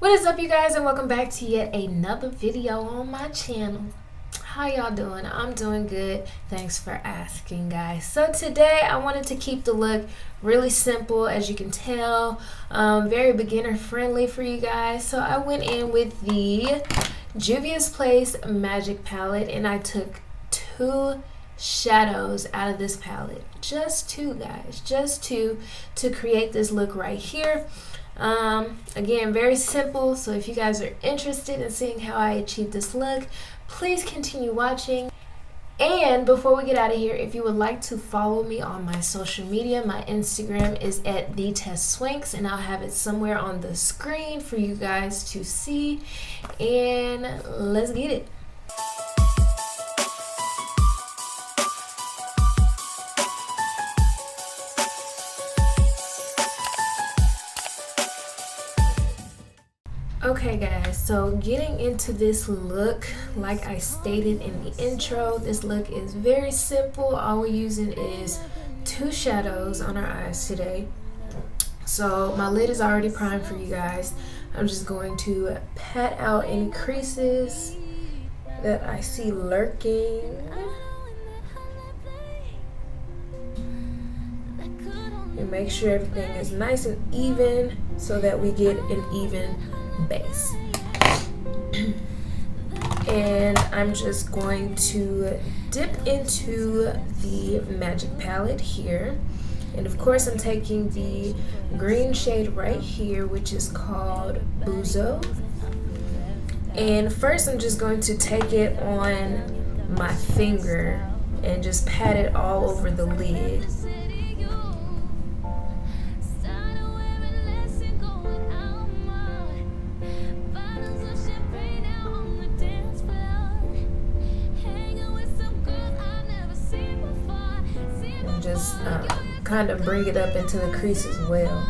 What is up, you guys, and welcome back to yet another video on my channel. How y'all doing? I'm doing good. Thanks for asking, guys. So today I wanted to keep the look really simple, as you can tell, very beginner friendly for you guys. So I went in with the Juvia's Place Magic Palette, and I took two shadows out of this palette. Just two, guys. Just two to create this look right here. Again, very simple. So if you guys are interested in seeing how I achieve this look, please continue watching. And before we get out of here, if you would like to follow me on my social media, my Instagram is at @TheTessSwanks, and I'll have it somewhere on the screen for you guys to see. And let's get it. Okay guys, so getting into this look, like I stated in the intro, this look is very simple. All we're using is two shadows on our eyes today. So my lid is already primed for you guys. I'm just going to pat out any creases that I see lurking. And make sure everything is nice and even so that we get an even base. And I'm just going to dip into the magic palette here, and of course I'm taking the green shade right here, which is called Buzo. And first I'm just going to take it on my finger and just pat it all over the lid. Just kind of bring it up into the crease as well.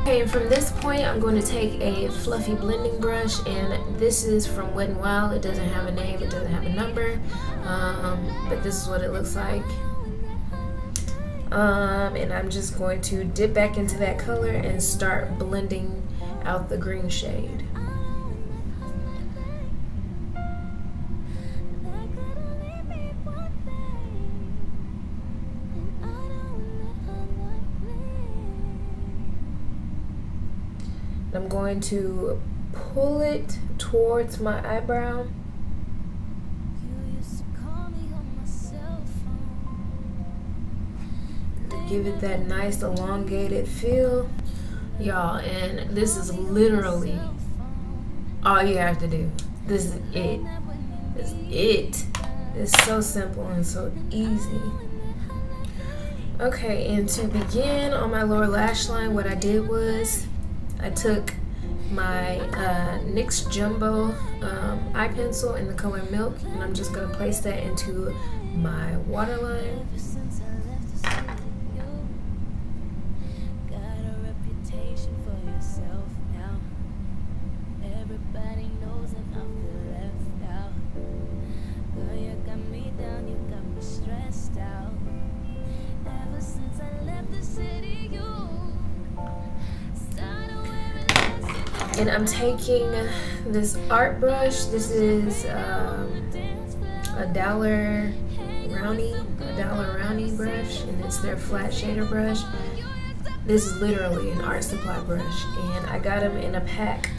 Okay, and from this point I'm going to take a fluffy blending brush, and this is from Wet n Wild. It doesn't have a name, it doesn't have a number, but this is what it looks like. And I'm just going to dip back into that color and start blending out the green shade. I'm going to pull it towards my eyebrow. Give it that nice elongated feel, y'all, and this is literally all you have to do. This is it. This is it. It's so simple and so easy. Okay, and to begin on my lower lash line, what I did was I took my NYX Jumbo eye pencil in the color Milk, and I'm just going to place that into my waterline. And I'm taking this art brush. This is a dollar roundie brush, and it's their flat shader brush. This is literally an art supply brush, and I got them in a pack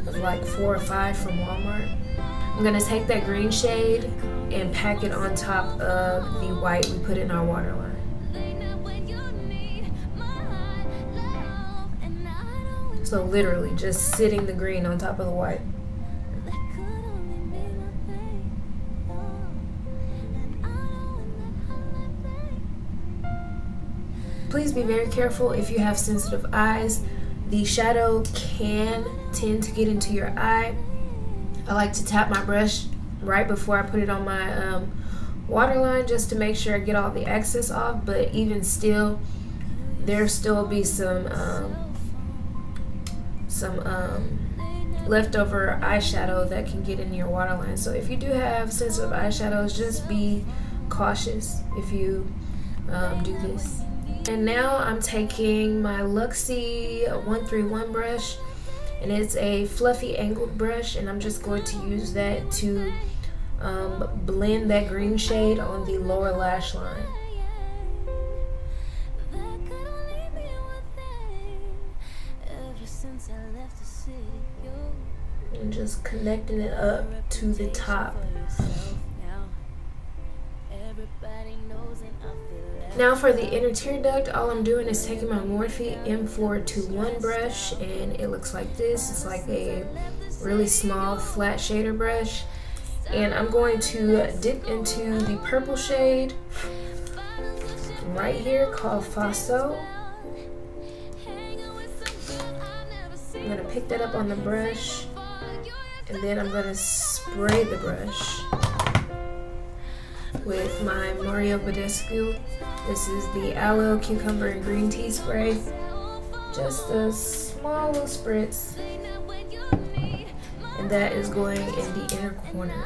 of like 4 or 5 from Walmart. I'm gonna take that green shade and pack it on top of the white we put in our waterline. So literally just sitting the green on top of the white. Please be very careful if you have sensitive eyes. The shadow can tend to get into your eye. I like to tap my brush right before I put it on my waterline, just to make sure I get all the excess off, but even still, there still be some leftover eyeshadow that can get in your waterline. So if you do have sensitive eyeshadows, just be cautious if you do this. And now I'm taking my Luxie 131 brush, and it's a fluffy angled brush, and I'm just going to use that to blend that green shade on the lower lash line. And just connecting it up to the top. Now for the inner tear duct, all I'm doing is taking my Morphe M421 brush, and it looks like this. It's like a really small flat shader brush, and I'm going to dip into the purple shade right here called Faso. I'm going to pick that up on the brush, and then I'm going to spray the brush with my Mario Badescu. This is the aloe, cucumber, and green tea spray. Just a small little spritz. And that is going in the inner corner.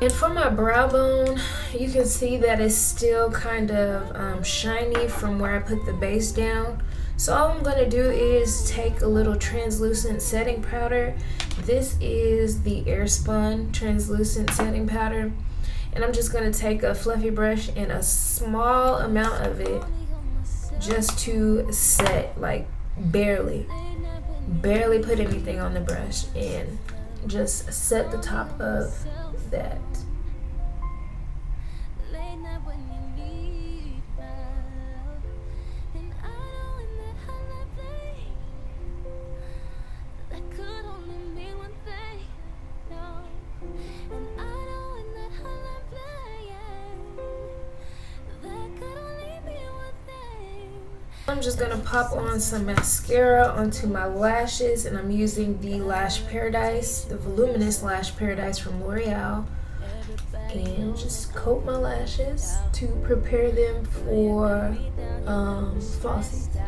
And for my brow bone, you can see that it's still kind of shiny from where I put the base down. So all I'm going to do is take a little translucent setting powder. This is the Airspun translucent setting powder. And I'm just going to take a fluffy brush and a small amount of it just to set, like barely put anything on the brush, and just set the top of that. I'm just gonna pop on some mascara onto my lashes, and I'm using the Lash Paradise, the Voluminous Lash Paradise from L'Oreal, and just coat my lashes to prepare them for fall season.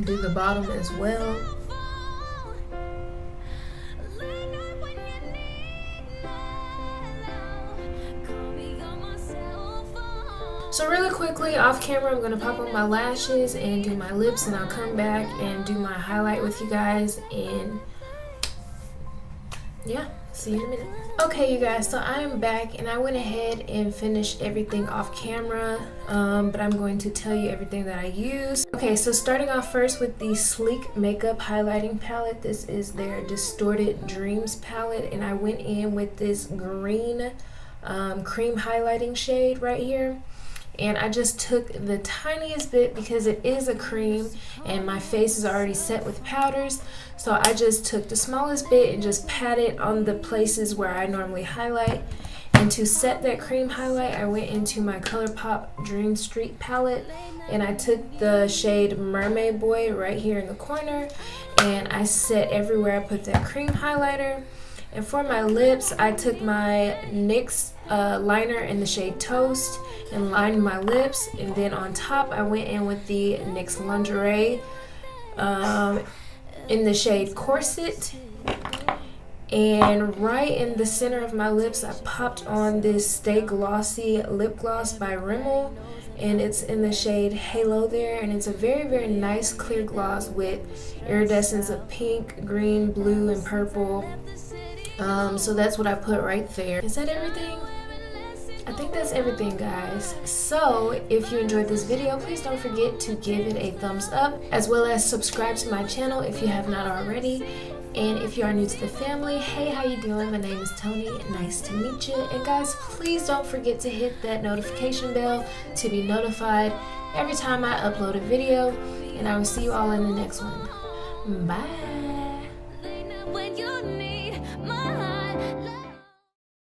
Do the bottom as well. So really quickly off camera, I'm going to pop on my lashes and do my lips, and I'll come back and do my highlight with you guys, and yeah, see you in a minute. Okay, you guys, so I am back, and I went ahead and finished everything off camera, but I'm going to tell you everything that I used. Okay, so starting off first with the Sleek Makeup Highlighting Palette. This is their Distorted Dreams palette, and I went in with this green cream highlighting shade right here. And I just took the tiniest bit because it is a cream and my face is already set with powders. So I just took the smallest bit and just pat it on the places where I normally highlight. And to set that cream highlight, I went into my ColourPop Dream Street palette, and I took the shade Mermaid Boy right here in the corner, and I set everywhere I put that cream highlighter. And for my lips, I took my NYX liner in the shade Toast and lined my lips. And then on top, I went in with the NYX Lingerie in the shade Corset. And right in the center of my lips, I popped on this Stay Glossy lip gloss by Rimmel. And it's in the shade Halo there. And it's a very, very nice clear gloss with iridescence of pink, green, blue, and purple. So that's what I put right there. Is that everything? I think that's everything, guys. So if you enjoyed this video, please don't forget to give it a thumbs up, as well as subscribe to my channel if you have not already. And if you are new to the family, hey, how you doing? My name is Tony. Nice to meet you. And guys, please don't forget to hit that notification bell to be notified every time I upload a video. And I will see you all in the next one. Bye.